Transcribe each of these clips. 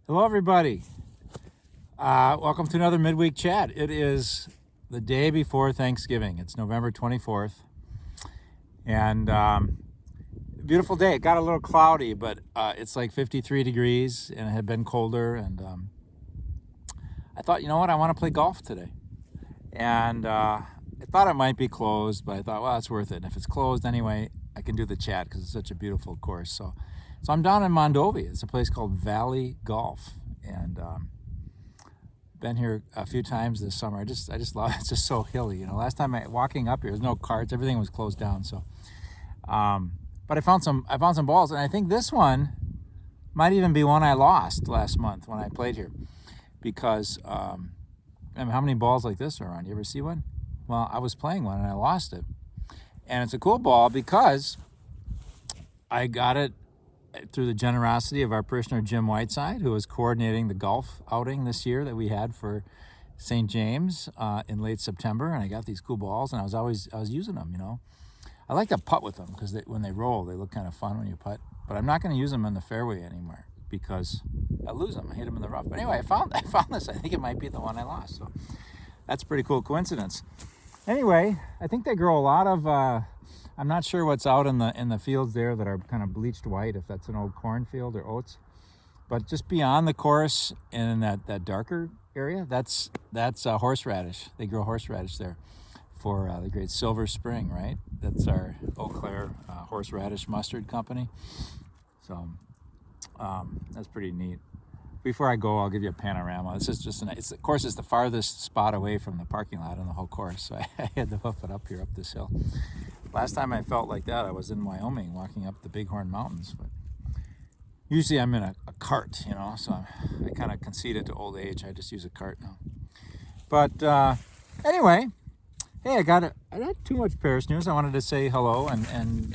Hello, everybody. Welcome to another midweek chat. It is the day before Thanksgiving. It's November 24th, and beautiful day. It got a little cloudy, but it's like 53 degrees, and it had been colder. And I thought, you know what? I want to play golf today. And I thought it might be closed, but I thought, well, it's worth it. And if it's closed anyway, I can do the chat because it's such a beautiful course. So I'm down in Mondovi. It's a place called Valley Golf, and been here a few times this summer. I just love it. It's just so hilly. Last time walking up here, there's no carts. Everything was closed down. So, but I found some balls, and I think this one might even be one I lost last month when I played here, because how many balls like this are around? You ever see one? Well, I was playing one and I lost it, and it's a cool ball because I got it through the generosity of our parishioner Jim Whiteside, who was coordinating the golf outing this year that we had for St. James in late September. And I got these cool balls, and I was using them. I like to putt with them because when they roll, they look kind of fun when you putt. But I'm not going to use them in the fairway anymore because I lose them. I hit them in the rough. But anyway, I found this. I think it might be the one I lost. So that's a pretty cool coincidence. Anyway, I think they grow a lot of. I'm not sure what's out in the fields there that are kind of bleached white, if that's an old cornfield or oats. But just beyond the course and in that darker area, that's horseradish. They grow horseradish there for the great Silver Spring, right? That's our Eau Claire horseradish mustard company. So that's pretty neat. Before I go, I'll give you a panorama. This is just of course, it's the farthest spot away from the parking lot on the whole course, so I had to hoof it up here up this hill. Last time I felt like that, I was in Wyoming walking up the Bighorn Mountains. But usually I'm in a cart, so I kind of conceded to old age. I just use a cart now. But anyway, hey, I got too much parish news. I wanted to say hello and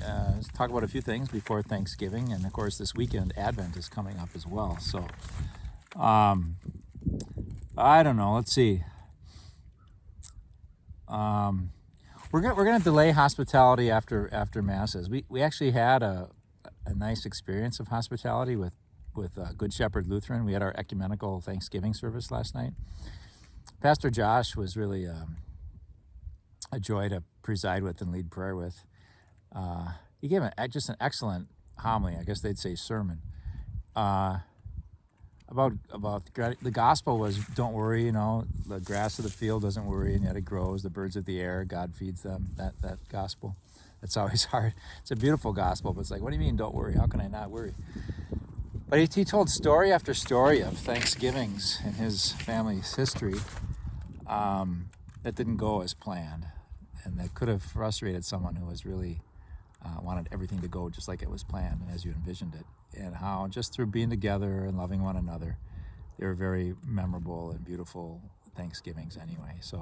talk about a few things before Thanksgiving. And of course, this weekend, Advent is coming up as well. So I don't know. Let's see. We're gonna delay hospitality after masses. We actually had a nice experience of hospitality with Good Shepherd Lutheran. We had our ecumenical Thanksgiving service last night. Pastor Josh was really a joy to preside with and lead prayer with. He gave just an excellent homily. I guess they'd say sermon. About the gospel was, don't worry, the grass of the field doesn't worry, and yet it grows. The birds of the air, God feeds them. That gospel. It's always hard. It's a beautiful gospel, but it's like, what do you mean, don't worry? How can I not worry? But he told story after story of Thanksgivings in his family's history that didn't go as planned, and that could have frustrated someone who was really wanted everything to go just like it was planned and as you envisioned it. And how just through being together and loving one another, they were very memorable and beautiful Thanksgivings anyway. So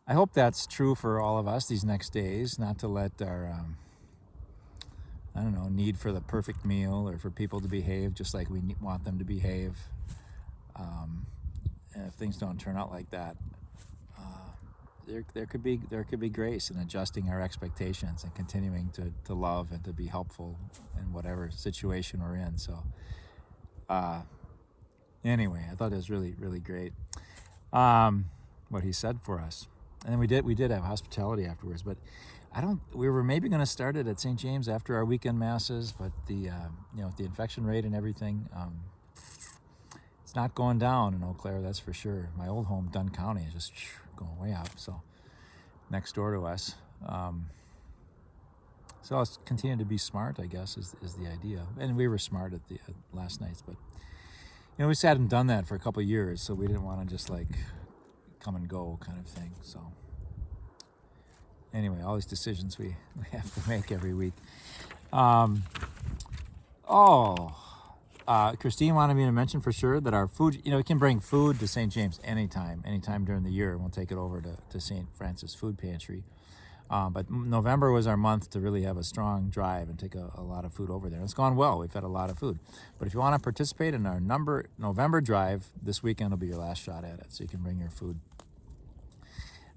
I hope that's true for all of us these next days, not to let our, need for the perfect meal or for people to behave just like we want them to behave. And if things don't turn out like that, there could be grace in adjusting our expectations and continuing to love and to be helpful in whatever situation we're in. So anyway, I thought it was really, really great what he said for us. And then we did have hospitality afterwards, but we were maybe going to start it at St. James after our weekend masses, but the infection rate and everything, it's not going down in Eau Claire, that's for sure. My old home, Dunn County, is just going way up. So next door to us. So let's continue to be smart, I guess, is the idea. And we were smart at the last nights, but we just hadn't done that for a couple of years, so we didn't want to just like come and go kind of thing. So anyway, all these decisions we have to make every week. Christine wanted me to mention for sure that our food, we can bring food to St. James anytime during the year, and we'll take it over to St. Francis Food Pantry. But November was our month to really have a strong drive and take a lot of food over there. And it's gone well. We've had a lot of food. But if you want to participate in our November drive, this weekend will be your last shot at it, so you can bring your food.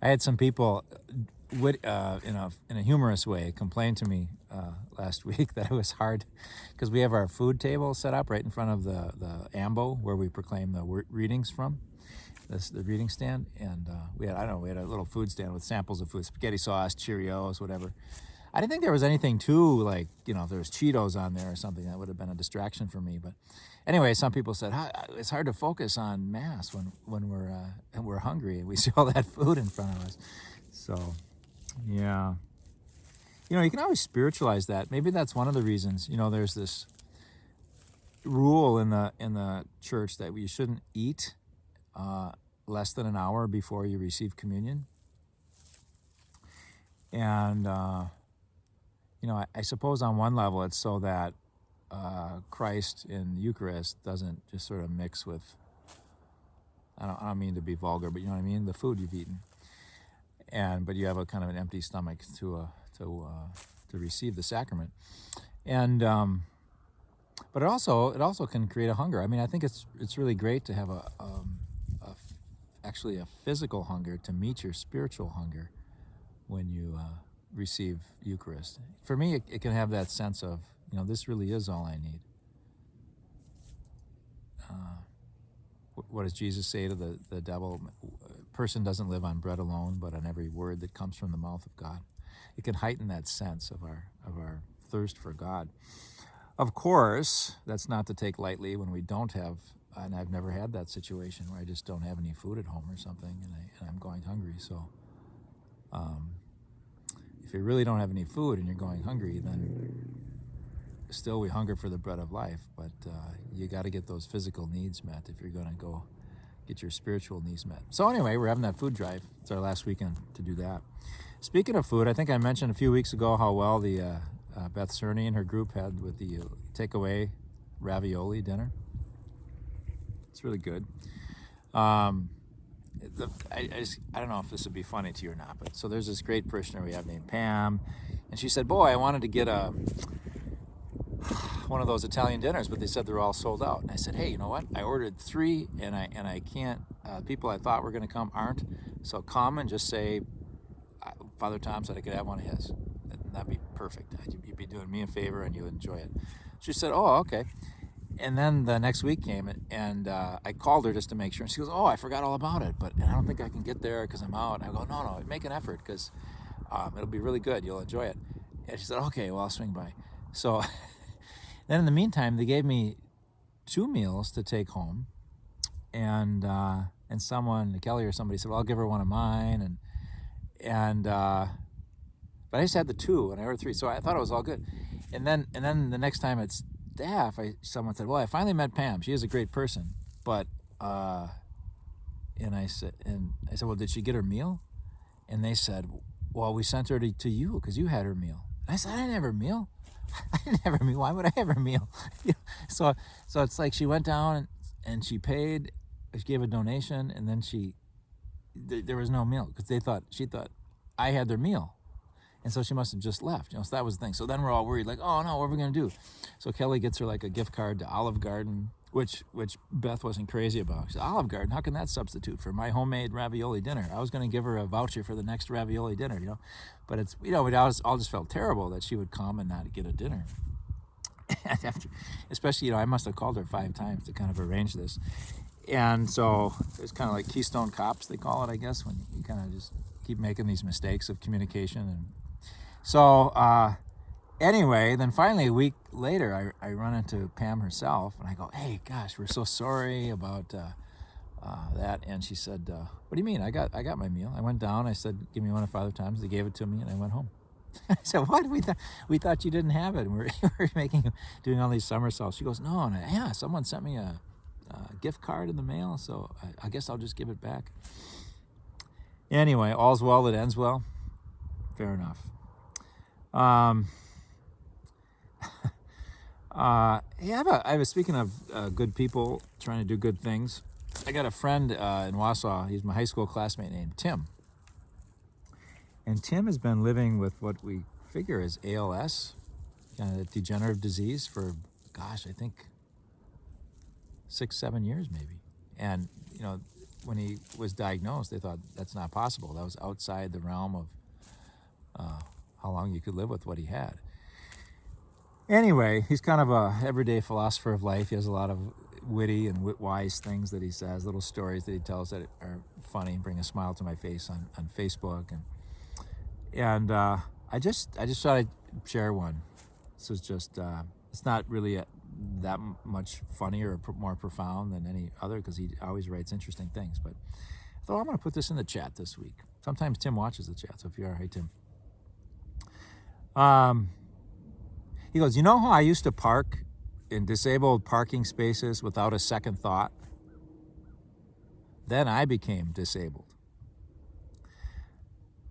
I had some people in a humorous way, complained to me last week that it was hard because we have our food table set up right in front of the ambo where we proclaim the readings from. The reading stand, and we had a little food stand with samples of food, spaghetti sauce, Cheerios, whatever. I didn't think there was anything too, like, if there was Cheetos on there or something, that would have been a distraction for me. But anyway, some people said, it's hard to focus on Mass when we're hungry and we see all that food in front of us. So, yeah. You can always spiritualize that. Maybe that's one of the reasons, there's this rule in the church that we shouldn't eat less than an hour before you receive communion. And, I suppose on one level it's so that Christ in the Eucharist doesn't just sort of mix with, I don't mean to be vulgar, but you know what I mean, the food you've eaten. But you have a kind of an empty stomach to receive the sacrament. And but it also can create a hunger. I mean, I think it's really great to have actually a physical hunger to meet your spiritual hunger when you receive Eucharist. For me, it can have that sense of, this really is all I need. What does Jesus say to the devil? A person doesn't live on bread alone, but on every word that comes from the mouth of God. It can heighten that sense of our thirst for God. Of course, that's not to take lightly when we don't have, and I've never had that situation where I just don't have any food at home or something, and I'm going hungry. So, if you really don't have any food and you're going hungry, then still we hunger for the bread of life. But you got to get those physical needs met if you're going to go get your spiritual needs met. So anyway, we're having that food drive. It's our last weekend to do that. Speaking of food, I think I mentioned a few weeks ago how well the Beth Cerny and her group had with the takeaway ravioli dinner. It's really good. I don't know if this would be funny to you or not, but so there's this great parishioner we have named Pam, and she said, boy, I wanted to get one of those Italian dinners, but they said they're all sold out. And I said, hey, you know what? I ordered 3, and I can't. People I thought were going to come aren't. So come and just say, Father Tom said I could have one of his. That'd be perfect. You'd be doing me a favor, and you'll enjoy it. She said, oh, okay. And then the next week came, and I called her just to make sure. And she goes, oh, I forgot all about it, but I don't think I can get there because I'm out. And I go, no, make an effort because it'll be really good. You'll enjoy it. And she said, okay, well, I'll swing by. So then in the meantime, they gave me 2 meals to take home. And someone, Kelly or somebody said, well, I'll give her one of mine. But I just had the 2, and I ordered 3. So I thought it was all good. And then the next time at staff, someone said, well, I finally met Pam. She is a great person. But, and I said, well, did she get her meal? And they said, well, we sent her to you because you had her meal. And I said, I didn't have her meal. I didn't have her meal. Why would I have her meal? So it's like she went down and she paid, she gave a donation, and then there was no meal because she thought I had their meal. And so she must have just left, so that was the thing. So then we're all worried, like, oh no, what are we gonna do? So Kelly gets her like a gift card to Olive Garden, which Beth wasn't crazy about. She said, Olive Garden, how can that substitute for my homemade ravioli dinner? I was gonna give her a voucher for the next ravioli dinner, But it's, we all just felt terrible that she would come and not get a dinner. Especially, I must have called her 5 times to kind of arrange this. And so it's kind of like Keystone Cops, they call it, I guess, when you kind of just keep making these mistakes of communication. And so anyway, then finally a week later, I run into Pam herself, and I go, hey, gosh, we're so sorry about that. And she said, what do you mean? I got my meal. I went down. I said, give me one of Father Tom's. They gave it to me, and I went home. I said, what? We thought you didn't have it. And we're doing all these somersaults. She goes, no. And yeah, someone sent me a gift card in the mail, so I guess I'll just give it back. Anyway, all's well that ends well. Fair enough. Speaking of good people trying to do good things, I got a friend in Wausau. He's my high school classmate named Tim. And Tim has been living with what we figure is ALS, kind of a degenerative disease, for, gosh, I think 6-7 years maybe. And, when he was diagnosed, they thought that's not possible. That was outside the realm of how long you could live with what he had. Anyway, he's kind of a everyday philosopher of life. He has a lot of witty and wise things that he says, little stories that he tells that are funny and bring a smile to my face on Facebook. And I just thought I'd share one. This is just, it's not really that much funnier or more profound than any other, because he always writes interesting things. But I thought I'm going to put this in the chat this week. Sometimes Tim watches the chat, so if you are, hey Tim. He goes, you know how I used to park in disabled parking spaces without a second thought? Then I became disabled.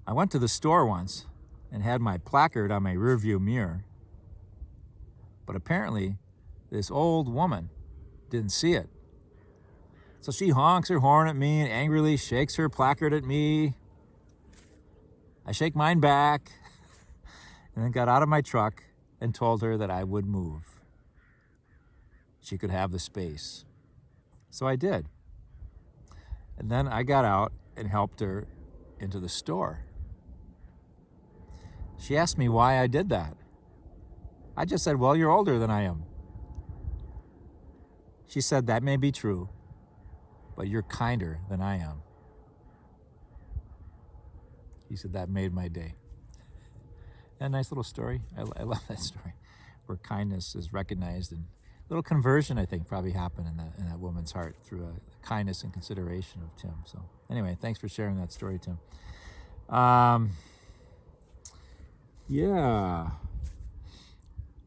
I went to the store once and had my placard on my rearview mirror, but apparently this old woman didn't see it. So she honks her horn at me and angrily shakes her placard at me. I shake mine back and then got out of my truck and told her that I would move. She could have the space. So I did. And then I got out and helped her into the store. She asked me why I did that. I just said, well, you're older than I am. She said, that may be true, but you're kinder than I am. He said, that made my day. A nice little story. I love that story, where kindness is recognized, and a little conversion, I think, probably happened in that woman's heart through a kindness and consideration of Tim. So anyway, thanks for sharing that story, Tim. Yeah.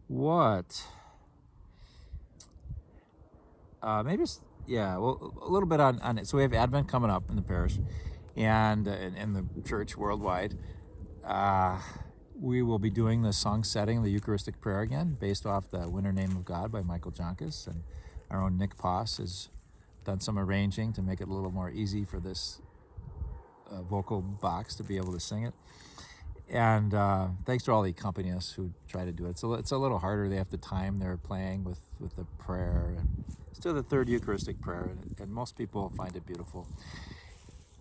What? Maybe, well, a little bit on it. So we have Advent coming up in the parish and in the church worldwide. We will be doing the song setting, the Eucharistic prayer again, based off the Winter Name of God by Michael Jonkis. And our own Nick Poss has done some arranging to make it a little more easy for this vocal box to be able to sing it. And thanks to all the accompanists who try to do it. So it's a little harder. They have to time their playing with the prayer. And it's still the third Eucharistic prayer, and most people find it beautiful.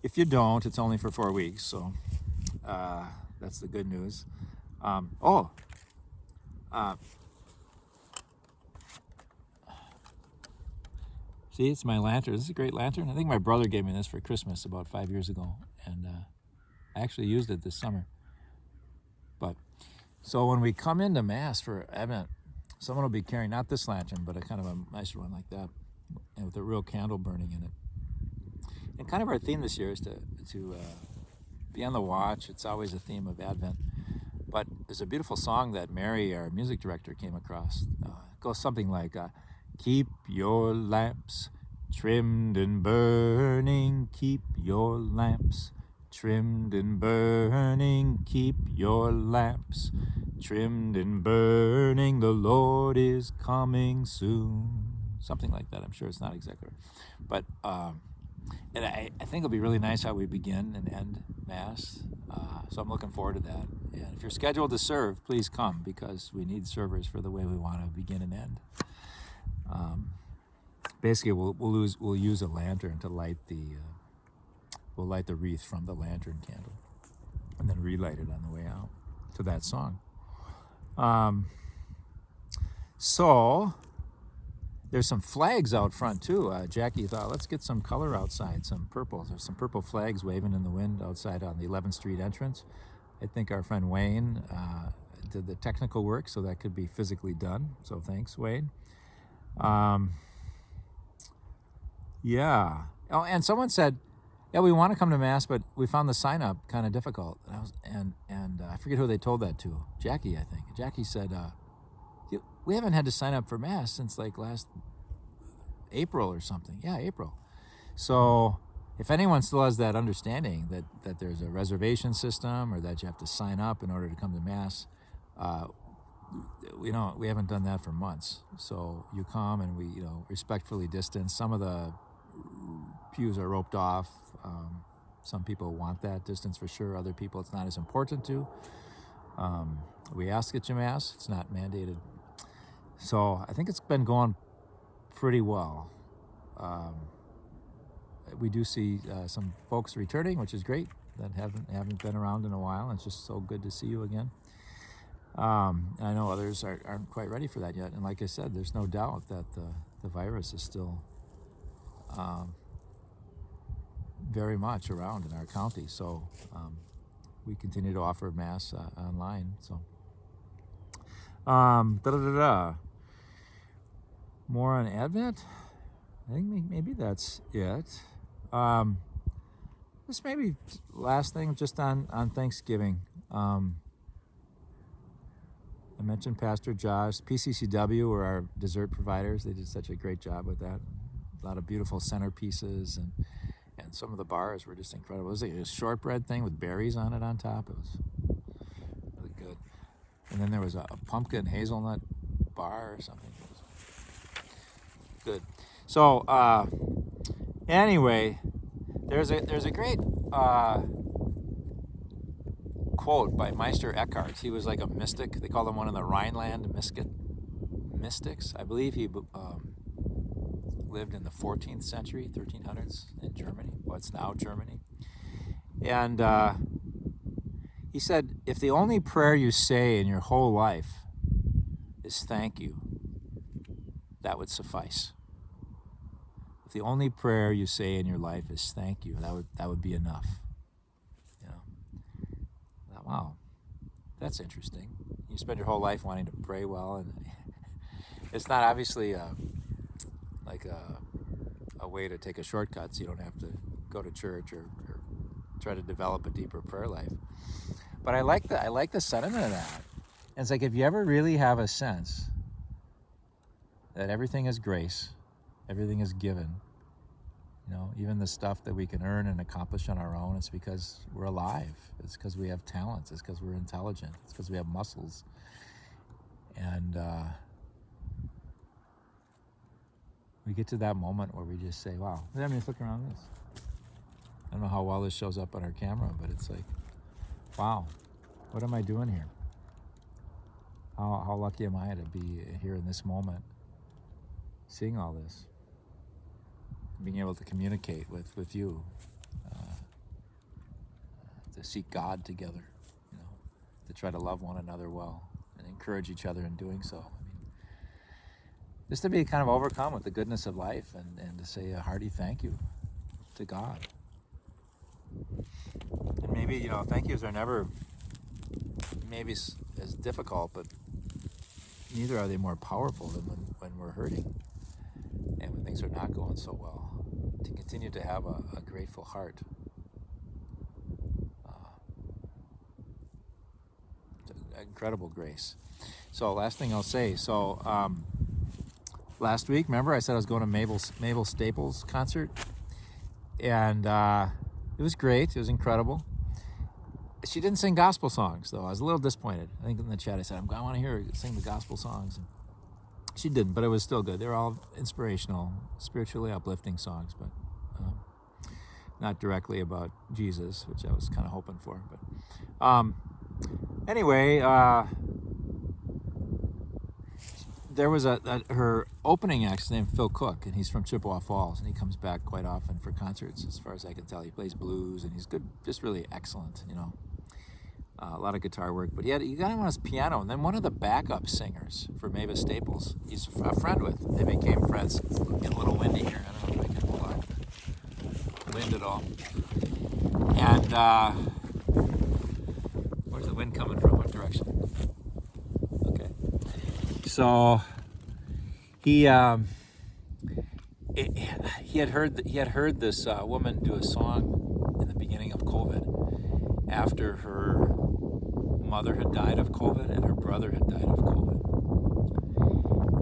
If you don't, it's only for 4 weeks, so that's the good news. See, it's my lantern. This is a great lantern. I think my brother gave me this for Christmas about 5 years ago, and I actually used it this summer. But so when we come into Mass for Advent, someone will be carrying not this lantern, but a kind of a nicer one like that, and with a real candle burning in it. And kind of our theme this year is to be on the watch. It's always a theme of Advent. But there's a beautiful song that Mary, our music director, came across. It goes something like, keep your lamps trimmed and burning, keep your lamps trimmed and burning, keep your lamps trimmed and burning, the Lord is coming soon. Something like that. I'm sure it's not exactly right. But and I think it'll be really nice how we begin and end Mass. So I'm looking forward to that. And if you're scheduled to serve, please come, because we need servers for the way we want to begin and end. Basically, we'll use a lantern to light we'll light the wreath from the lantern candle, and then relight it on the way out to that song. So there's some flags out front too. Jackie thought, let's get some color outside, some purple. There's some purple flags waving in the wind outside on the 11th Street entrance. I think our friend Wayne did the technical work, so that could be physically done. So thanks, Wayne. Yeah. Oh, and someone said, yeah, we want to come to Mass, but we found the sign up kind of difficult. And I forget who they told that to. Jackie, I think. Jackie said, we haven't had to sign up for Mass since like last April or something. Yeah, April. So if anyone still has that understanding that there's a reservation system, or that you have to sign up in order to come to Mass, we haven't done that for months. So you come, and we respectfully distance. Some of the pews are roped off. Some people want that distance for sure. Other people, it's not as important to. We ask at your Mass. It's not mandated. So I think it's been going pretty well. We do see some folks returning, which is great. that haven't been around in a while. It's just so good to see you again. I know others aren't quite ready for that yet. And like I said, there's no doubt that the virus is still very much around in our county. So we continue to offer Mass online. So more on Advent. I think maybe that's it. This maybe last thing just on Thanksgiving. I mentioned Pastor Josh. PCCW were our dessert providers. They did such a great job with that. A lot of beautiful centerpieces, and some of the bars were just incredible. It was like a shortbread thing with berries on it on top. It was really good. And then there was a pumpkin hazelnut bar or something. It was good. So anyway, there's a great quote by Meister Eckhart. He was like a mystic. They called him one of the Rhineland mystics. I believe he lived in the 14th century, 1300s in Germany, what's now Germany. And he said, if the only prayer you say in your whole life is thank you, that would suffice. If the only prayer you say in your life is thank you, that would be enough. Wow, that's interesting. You spend your whole life wanting to pray well, and it's not obviously like a way to take a shortcut so you don't have to go to church or try to develop a deeper prayer life. But I like the sentiment of that. And it's like, if you ever really have a sense that everything is grace, everything is given, even the stuff that we can earn and accomplish on our own, it's because we're alive. It's because we have talents. It's because we're intelligent. It's because we have muscles. And we get to that moment where we just say, wow, let me just look around this. I don't know how well this shows up on our camera, but it's like, wow, what am I doing here? How lucky am I to be here in this moment, seeing all this? Being able to communicate with you, to seek God together, to try to love one another well and encourage each other in doing so. I mean, just to be kind of overcome with the goodness of life and to say a hearty thank you to God. And maybe, thank yous are never maybe as difficult, but neither are they more powerful than when we're hurting and when things are not going so well. To continue to have a grateful heart. Incredible grace. So last thing I'll say. So last week, remember I said I was going to Mabel Staples' concert, and it was great. It was incredible. She didn't sing gospel songs, though. I was a little disappointed. I think in the chat I said, I want to hear her sing the gospel songs. And she didn't, but it was still good. They were all inspirational, spiritually uplifting songs, but not directly about Jesus, which I was kind of hoping for. But anyway, there was her opening act's named Phil Cook, and he's from Chippewa Falls, and he comes back quite often for concerts, as far as I can tell. He plays blues, and he's good, just really excellent, a lot of guitar work. But he got him on his piano, and then one of the backup singers for Mavis Staples, he's a friend with. They became friends. It's getting a little windy here. I don't know if I can block the wind at all. And where's the wind coming from? What direction? Okay. So he had heard this woman do a song in the beginning of COVID, after her mother had died of COVID and her brother had died of COVID.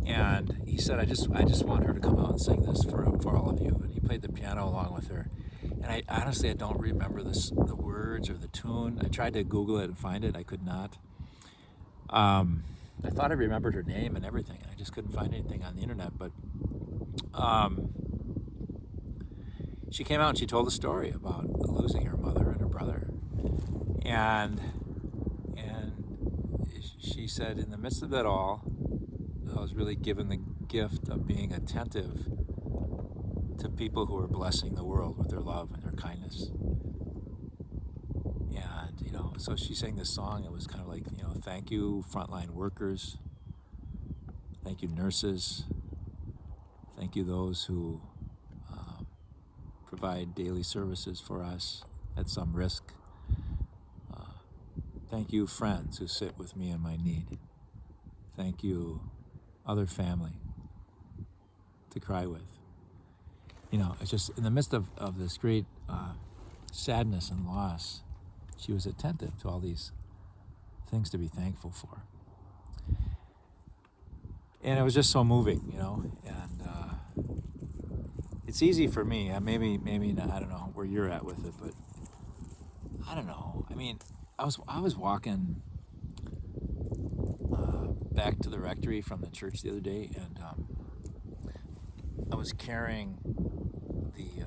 And he said, I just want her to come out and sing this for all of you. And he played the piano along with her. And I honestly don't remember the words or the tune. I tried to Google it and find it. I could not. I thought I remembered her name and everything. I just couldn't find anything on the internet. But she came out and she told a story about losing her mother and her brother. And she said, in the midst of it all, I was really given the gift of being attentive to people who are blessing the world with their love and their kindness. And, so she sang this song. It was kind of like, thank you, frontline workers. Thank you, nurses. Thank you, those who provide daily services for us at some risk. Thank you, friends who sit with me in my need. Thank you, other family to cry with. It's just in the midst of this great sadness and loss, she was attentive to all these things to be thankful for. And it was just so moving, and it's easy for me. Maybe not, I don't know where you're at with it, but I don't know. I mean, I was walking back to the rectory from the church the other day, and I was carrying the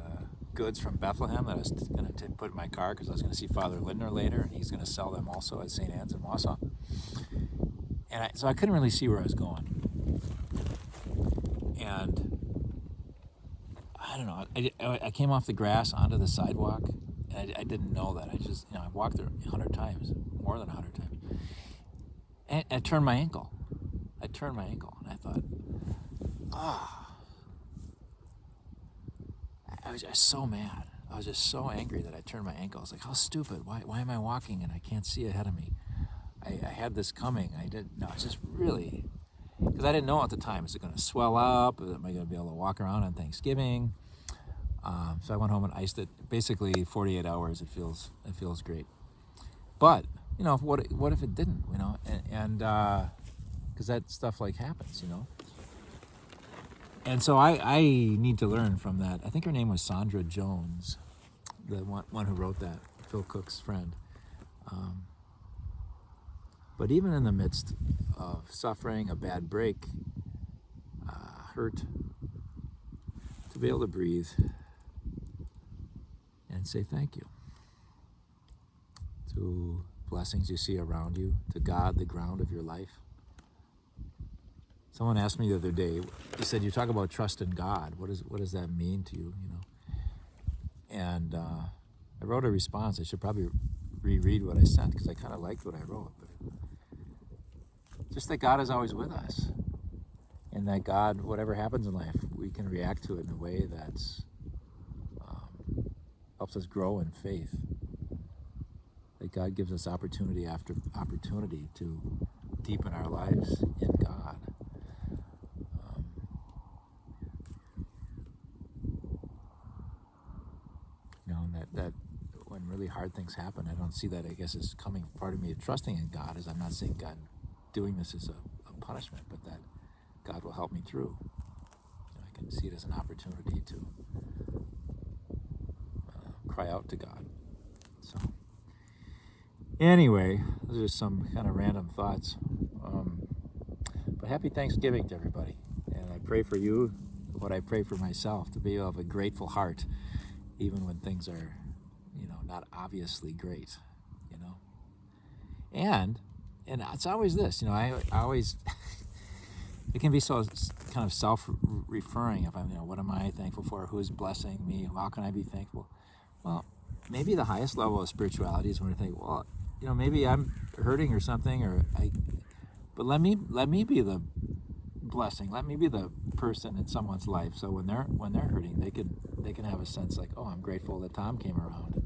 goods from Bethlehem that I was going to put in my car because I was going to see Father Lindner later, and he's going to sell them also at St. Anne's in Wausau. And so I couldn't really see where I was going. And I don't know, I came off the grass onto the sidewalk, and I didn't know that. I just, I walked there 100 times, more than 100 times. And I turned my ankle. And I thought, I was just so mad. I was just so angry that I turned my ankle. I was like, how stupid. Why am I walking and I can't see ahead of me? I had this coming. It's just really, because I didn't know at the time, is it going to swell up? Am I going to be able to walk around on Thanksgiving? So I went home and iced it. Basically, 48 hours, it feels great. But, what if it didn't, and because that stuff happens, And so I need to learn from that. I think her name was Sandra Jones, the one who wrote that, Phil Cook's friend. But even in the midst of suffering, a bad break, hurt, to be able to breathe and say thank you to blessings you see around you, to God, the ground of your life. Someone asked me the other day, he said, you talk about trust in God. What does that mean to you, And I wrote a response. I should probably reread what I sent because I kind of liked what I wrote. But just that God is always with us. And that God, whatever happens in life, we can react to it in a way that helps us grow in faith. That God gives us opportunity after opportunity to deepen our lives in God. That when really hard things happen, I don't see that, I guess, as coming part of me of trusting in God, is I'm not saying God doing this is a punishment, but that God will help me through. I can see it as an opportunity to cry out to God. So anyway, those are some kind of random thoughts. But happy Thanksgiving to everybody. And I pray for you what I pray for myself, to be of a grateful heart, even when things are, not obviously great, And it's always this, I always, it can be so kind of self-referring. If I'm, what am I thankful for? Who's blessing me? How can I be thankful? Well, maybe the highest level of spirituality is when I think, well, maybe I'm hurting or something, but let me be the blessing. Let me be the person in someone's life. So when they're hurting, they can have a sense like, oh, I'm grateful that Tom came around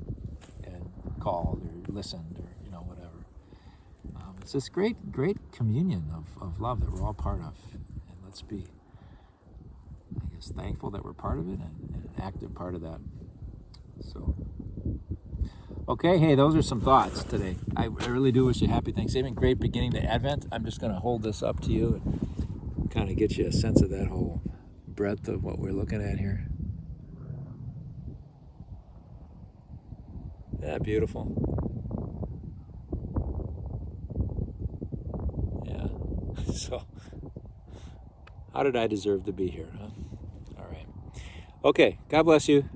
and called or listened or whatever. It's this great communion of love that we're all part of, and let's be, I guess, thankful that we're part of it and an active part of that. So, okay, hey, those are some thoughts today. I really do wish you a happy Thanksgiving. Great beginning to Advent. I'm just going to hold this up to you and kind of get you a sense of that whole breadth of what we're looking at here. Yeah, beautiful. Yeah. So, how did I deserve to be here, huh? All right. Okay, God bless you.